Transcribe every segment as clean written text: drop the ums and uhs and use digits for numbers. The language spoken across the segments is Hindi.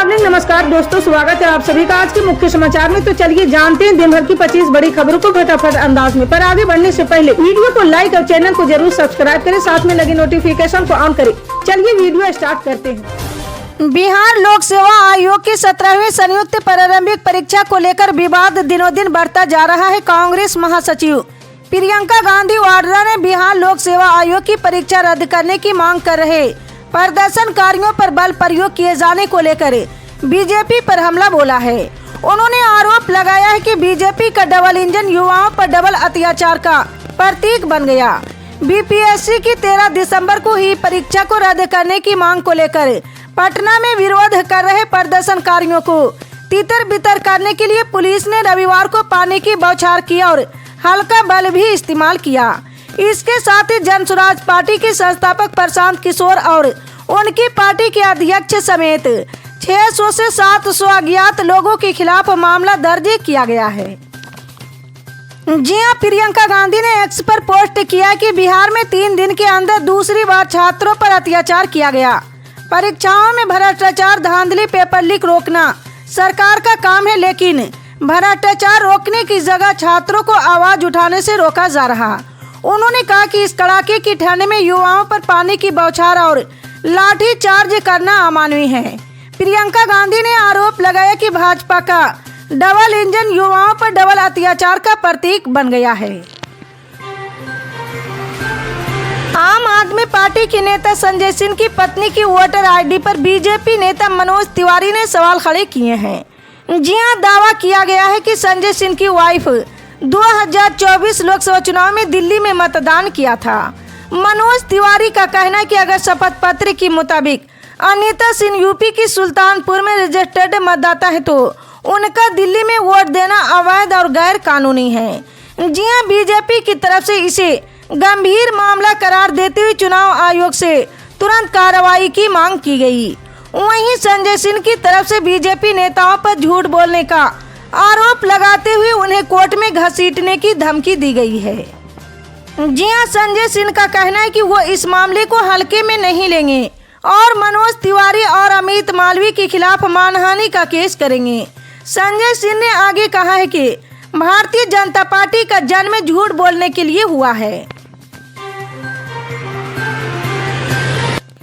मॉर्निंग। नमस्कार दोस्तों, स्वागत है आप सभी का आज के मुख्य समाचार में। तो चलिए जानते हैं दिन भर की 25 बड़ी खबरों को फटाफट अंदाज में। पर आगे बढ़ने से पहले वीडियो को लाइक और चैनल को जरूर सब्सक्राइब करें, साथ में लगे नोटिफिकेशन को ऑन करें। चलिए वीडियो स्टार्ट करते हैं। बिहार लोक सेवा आयोग की 17वीं संयुक्त प्रारंभिक परीक्षा को लेकर विवाद दिनों दिन बढ़ता जा रहा है। कांग्रेस महासचिव प्रियंका गांधी वाड्रा ने बिहार लोक सेवा आयोग की परीक्षा रद्द करने की मांग कर रहे प्रदर्शनकारियों पर बल प्रयोग किए जाने को लेकर बीजेपी पर हमला बोला है। उन्होंने आरोप लगाया है कि बीजेपी का डबल इंजन युवाओं पर डबल अत्याचार का प्रतीक बन गया। बीपीएससी की 13 दिसंबर को ही परीक्षा को रद्द करने की मांग को लेकर पटना में विरोध कर रहे प्रदर्शनकारियों को तितर बितर करने के लिए पुलिस ने रविवार को पानी की बौछार की और हल्का बल भी इस्तेमाल किया। इसके साथ ही जन स्वराज पार्टी के संस्थापक प्रशांत किशोर और उनकी पार्टी के अध्यक्ष समेत 600 से 700 अज्ञात लोगों के खिलाफ मामला दर्ज किया गया है। जी हां, प्रियंका गांधी ने एक्स पर पोस्ट किया कि बिहार में 3 दिन के अंदर दूसरी बार छात्रों पर अत्याचार किया गया। परीक्षाओं में भ्रष्टाचार, धांधली, पेपर लीक रोकना सरकार का काम है, लेकिन भ्रष्टाचार रोकने की जगह छात्रों को आवाज उठाने से रोका जा रहा। उन्होंने कहा कि इस कड़ाके की ठंड में युवाओं पर पानी की बौछार और लाठी चार्ज करना अमानवीय है। प्रियंका गांधी ने आरोप लगाया कि भाजपा का डबल इंजन युवाओं पर डबल अत्याचार का प्रतीक बन गया है। आम आदमी पार्टी के नेता संजय सिंह की पत्नी की वोटर आईडी पर बीजेपी नेता मनोज तिवारी ने सवाल खड़े किए हैं। जी हां, दावा किया गया है कि संजय सिंह की वाइफ 2024 लोकसभा चुनाव में दिल्ली में मतदान किया था। मनोज तिवारी का कहना है कि अगर शपथ पत्र के मुताबिक अनीता सिंह यूपी की सुल्तानपुर में रजिस्टर्ड मतदाता है तो उनका दिल्ली में वोट देना अवैध और गैर कानूनी है। जी हां, बीजेपी की तरफ से इसे गंभीर मामला करार देते हुए चुनाव आयोग से तुरंत कार्रवाई की मांग की गई। वहीं संजय सिंह की तरफ से बीजेपी नेताओं पर झूठ बोलने का आरोप लगाते हुए उन्हें कोर्ट में घसीटने की धमकी दी गई है। जी हां, संजय सिंह का कहना है कि वो इस मामले को हल्के में नहीं लेंगे और मनोज तिवारी और अमित मालवीय के खिलाफ मानहानि का केस करेंगे। संजय सिंह ने आगे कहा है कि भारतीय जनता पार्टी का जन्म झूठ बोलने के लिए हुआ है।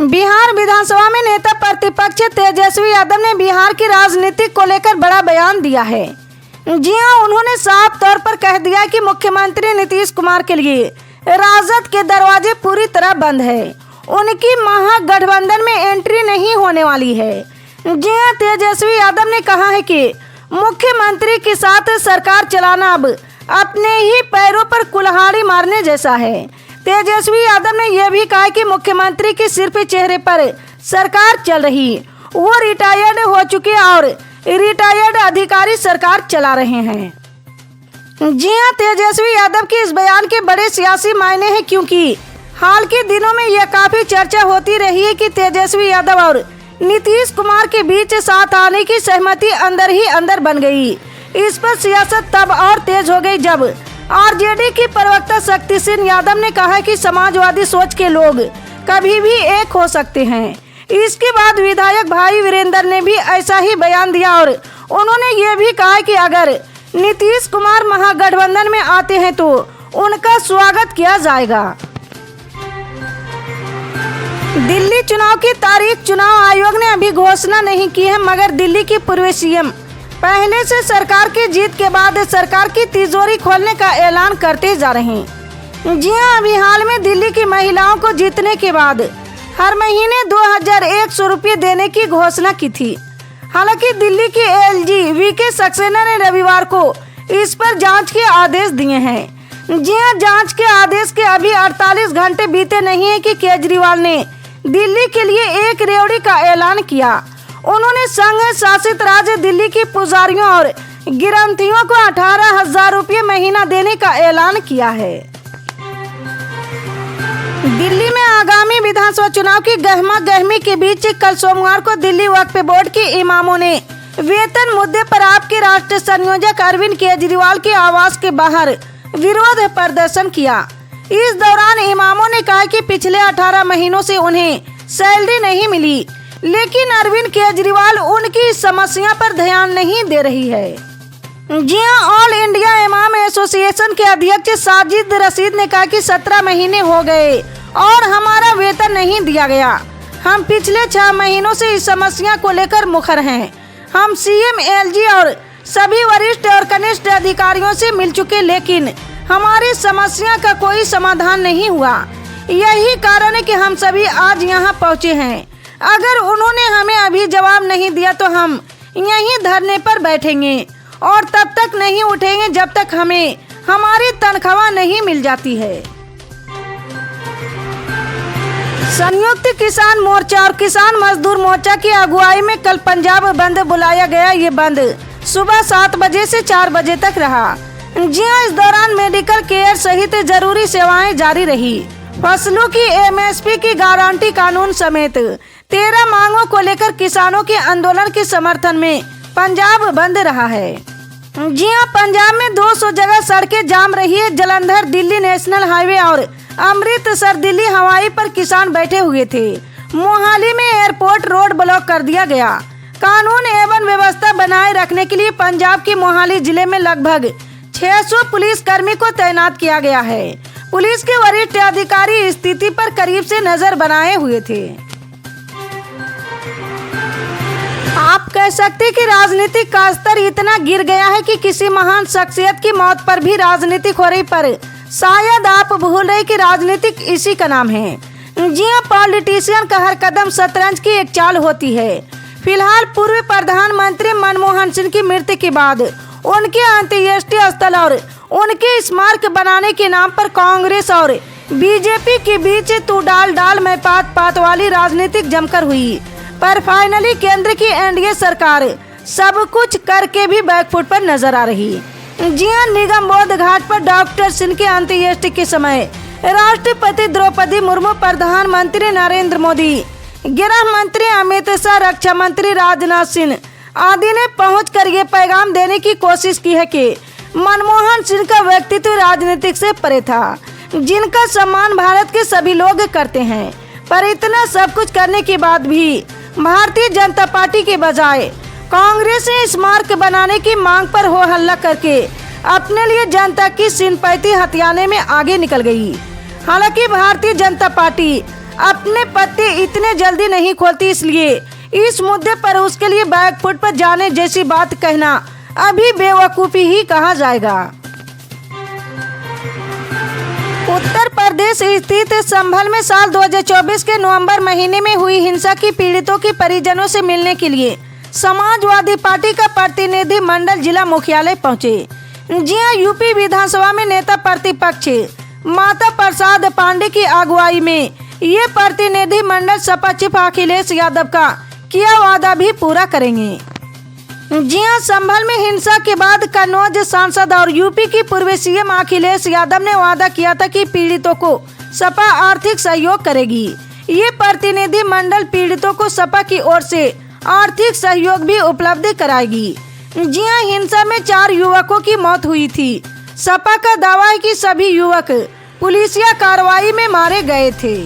बिहार विधानसभा में नेता प्रतिपक्ष तेजस्वी यादव ने बिहार की राजनीति को लेकर बड़ा बयान दिया है। जी हां, उन्होंने साफ तौर पर कह दिया कि मुख्यमंत्री नीतीश कुमार के लिए राजद के दरवाजे पूरी तरह बंद है। उनकी महागठबंधन में एंट्री नहीं होने वाली है। जी हां, तेजस्वी यादव ने कहा है कि मुख्यमंत्री के साथ सरकार चलाना अब अपने ही पैरों पर कुल्हाड़ी मारने जैसा है। तेजस्वी यादव ने यह भी कहा कि मुख्यमंत्री के सिर पे चेहरे पर सरकार चल रही, वो रिटायर्ड हो चुके और रिटायर्ड अधिकारी सरकार चला रहे हैं। जी हां, तेजस्वी यादव के इस बयान के बड़े सियासी मायने हैं, क्योंकि हाल के दिनों में यह काफी चर्चा होती रही है कि तेजस्वी यादव और नीतीश कुमार के बीच साथ आने की सहमति अंदर ही अंदर बन गई। इस पर सियासत तब और तेज हो गई जब आरजेडी की प्रवक्ता शक्ति सिंह यादव ने कहा कि समाजवादी सोच के लोग कभी भी एक हो सकते हैं। इसके बाद विधायक भाई वीरेंद्र ने भी ऐसा ही बयान दिया और उन्होंने ये भी कहा कि अगर नीतीश कुमार महागठबंधन में आते हैं तो उनका स्वागत किया जाएगा। दिल्ली चुनाव की तारीख चुनाव आयोग ने अभी घोषणा नहीं की है, मगर दिल्ली की पूर्व सीएम पहले से सरकार की जीत के बाद सरकार की तिजोरी खोलने का ऐलान करते जा रहे हैं। जी हां, अभी हाल में दिल्ली की महिलाओं को जीतने के बाद हर महीने 2100 रुपये देने की घोषणा की थी। हालांकि दिल्ली की एलजी वीके सक्सेना ने रविवार को इस पर जांच के आदेश दिए हैं। जी हां, जांच के आदेश के अभी 48 घंटे बीते नहीं है कि केजरीवाल ने दिल्ली के लिए एक रेवड़ी का ऐलान किया। उन्होंने संघ शासित राज्य दिल्ली की पुजारियों और गिरंथियों को 18,000 रुपये महीना देने का ऐलान किया है। दिल्ली में आगामी विधानसभा चुनाव की गहमा गहमी के बीच कल सोमवार को दिल्ली वक्फ बोर्ड के इमामों ने वेतन मुद्दे पर आपके राष्ट्रीय संयोजक अरविंद केजरीवाल के आवास के बाहर विरोध प्रदर्शन किया। इस दौरान इमामों ने कहा कि पिछले 18 महीनों से उन्हें सैलरी नहीं मिली। लेकिन अरविंद केजरीवाल उनकी इस समस्या पर ध्यान नहीं दे रही है। जी हां, ऑल इंडिया इमाम एसोसिएशन के अध्यक्ष साजिद रशीद ने कहा कि 17 महीने हो गए और हमारा वेतन नहीं दिया गया। हम पिछले 6 महीनों से इस समस्या को लेकर मुखर हैं। हम सीएम, एलजी और सभी वरिष्ठ और कनिष्ठ अधिकारियों से मिल चुके, लेकिन हमारी समस्या का कोई समाधान नहीं हुआ। यही कारण है कि हम सभी आज यहाँ पहुँचे हैं। अगर उन्होंने हमें अभी जवाब नहीं दिया तो हम यहीं धरने पर बैठेंगे और तब तक नहीं उठेंगे जब तक हमें हमारी तनख्वाह नहीं मिल जाती है। संयुक्त किसान मोर्चा और किसान मजदूर मोर्चा की अगुवाई में कल पंजाब बंद बुलाया गया। ये बंद सुबह 7 बजे से 4 बजे तक रहा। जी हां, इस दौरान मेडिकल केयर सहित जरूरी सेवाएं जारी रही। फसलों की एमएसपी की गारंटी कानून समेत 13 मांगों को लेकर किसानों के आंदोलन के समर्थन में पंजाब बंद रहा है। जी हां, पंजाब में 200 जगह सड़कें जाम रही है। जालंधर दिल्ली नेशनल हाईवे और अमृतसर दिल्ली हवाई पर किसान बैठे हुए थे। मोहाली में एयरपोर्ट रोड ब्लॉक कर दिया गया। कानून एवं व्यवस्था बनाए रखने के लिए पंजाब के मोहाली जिले में लगभग 600 पुलिस कर्मी को तैनात किया गया है। पुलिस के वरिष्ठ अधिकारी स्थिति पर करीब से नजर बनाए हुए थे। आप कह सकते कि राजनीतिक का स्तर इतना गिर गया है कि किसी महान शख्सियत की मौत पर भी राजनीतिक हो रही, पर शायद आप भूल रहे कि राजनीतिक इसी का नाम है। जी हां, पॉलिटिशियन का हर कदम शतरंज की एक चाल होती है। फिलहाल पूर्व प्रधानमंत्री मनमोहन सिंह की मृत्यु के बाद उनके अंत्येष्टि स्थल और उनके स्मारक बनाने के नाम पर कांग्रेस और बीजेपी के बीच तू डाल में पात वाली राजनीतिक जमकर हुई, पर फाइनली केंद्र की एनडीए सरकार सब कुछ करके भी बैकफुट पर नजर आ रही। जी हां, निगम बोध घाट पर डॉक्टर सिंह के अंत्येष्टि के समय राष्ट्रपति द्रौपदी मुर्मू, प्रधानमंत्री नरेंद्र मोदी, गृह मंत्री अमित शाह, रक्षा मंत्री राजनाथ सिंह आदि ने पहुंचकर ये पैगाम देने की कोशिश की है कि मनमोहन सिंह का व्यक्तित्व राजनीतिक से परे था, जिनका सम्मान भारत के सभी लोग करते हैं। पर इतना सब कुछ करने के बाद भी भारतीय जनता पार्टी के बजाय कांग्रेस ने स्मारक बनाने की मांग पर हो हल्ला करके अपने लिए जनता की सिंपैथी हथियाने में आगे निकल गई। हालांकि भारतीय जनता पार्टी अपने पत्ते इतने जल्दी नहीं खोलती, इसलिए इस मुद्दे पर उसके लिए बैकफुट पर जाने जैसी बात कहना अभी बेवकूफी ही कहा जाएगा। उत्तर प्रदेश स्थित संभल में साल 2024 के नवंबर महीने में हुई हिंसा की पीड़ितों के परिजनों से मिलने के लिए समाजवादी पार्टी का प्रतिनिधि मंडल जिला मुख्यालय पहुंचे। जी हां, यूपी विधानसभा में नेता प्रतिपक्ष माता प्रसाद पांडे की अगुवाई में ये प्रतिनिधि मंडल सपा चीफ अखिलेश यादव का किया वादा भी पूरा करेंगे। जी हां, संभल में हिंसा के बाद कन्नौज सांसद और यूपी की पूर्व सीएम अखिलेश यादव ने वादा किया था कि पीड़ितों को सपा आर्थिक सहयोग करेगी। ये प्रतिनिधि मंडल पीड़ितों को सपा की ओर से आर्थिक सहयोग भी उपलब्ध कराएगी। जी हां, हिंसा में 4 युवकों की मौत हुई थी। सपा का दावा है कि सभी युवक पुलिसिया कार्रवाई में मारे गए थे।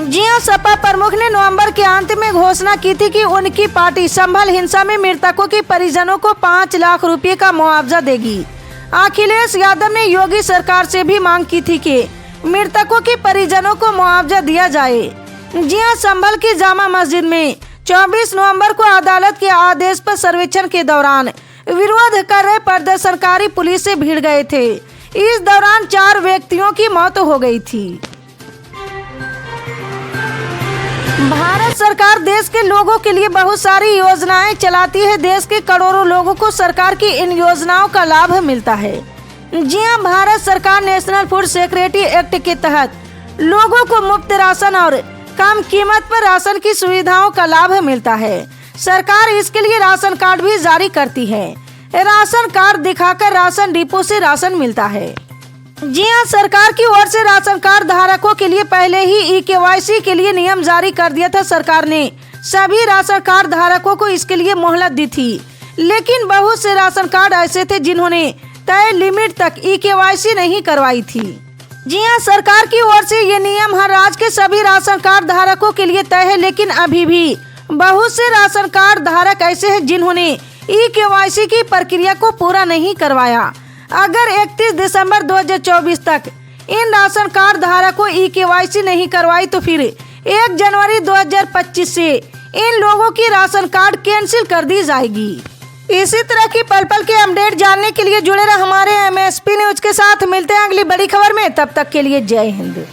जी हां, सपा प्रमुख ने नवंबर के अंत में घोषणा की थी कि उनकी पार्टी संभल हिंसा में मृतकों के परिजनों को 5 लाख रुपए का मुआवजा देगी। अखिलेश यादव ने योगी सरकार से भी मांग की थी कि मृतकों के परिजनों को मुआवजा दिया जाए। जी हां, संभल की जामा मस्जिद में 24 नवंबर को अदालत के आदेश पर सर्वेक्षण के दौरान विरोध कर रहे प्रदर्शनकारी पुलिस से भिड़ गए थे। इस दौरान 4 व्यक्तियों की मौत हो गई थी। भारत सरकार देश के लोगों के लिए बहुत सारी योजनाएं चलाती है। देश के करोड़ों लोगों को सरकार की इन योजनाओं का लाभ मिलता है। जी हां, भारत सरकार नेशनल फूड सिक्योरिटी एक्ट के तहत लोगों को मुफ्त राशन और कम कीमत पर राशन की सुविधाओं का लाभ मिलता है। सरकार इसके लिए राशन कार्ड भी जारी करती है। राशन कार्ड दिखाकर राशन डिपो से राशन मिलता है। जी हां, सरकार की ओर से राशन कार्ड धारकों के लिए पहले ही KYC के लिए नियम जारी कर दिया था। सरकार ने सभी राशन कार्ड धारकों को इसके लिए मोहलत दी थी, लेकिन बहुत से राशन कार्ड ऐसे थे जिन्होंने तय लिमिट तक KYC नहीं करवाई थी। जी हां, सरकार की ओर से ये नियम हर राज्य के सभी राशन कार्ड धारकों के लिए तय है, लेकिन अभी भी बहुत से राशन कार्ड धारक ऐसे हैं जिन्होंने ई-केवाईसी की प्रक्रिया को पूरा नहीं करवाया। अगर 31 दिसंबर 2024 तक इन राशन कार्ड धारकों ई-केवाईसी नहीं करवाई तो फिर 1 जनवरी 2025 से इन लोगों की राशन कार्ड कैंसिल कर दी जाएगी। इसी तरह की पल पल के अपडेट जानने के लिए जुड़े रहे हमारे MSP न्यूज के साथ। मिलते हैं अगली बड़ी खबर में, तब तक के लिए जय हिंद।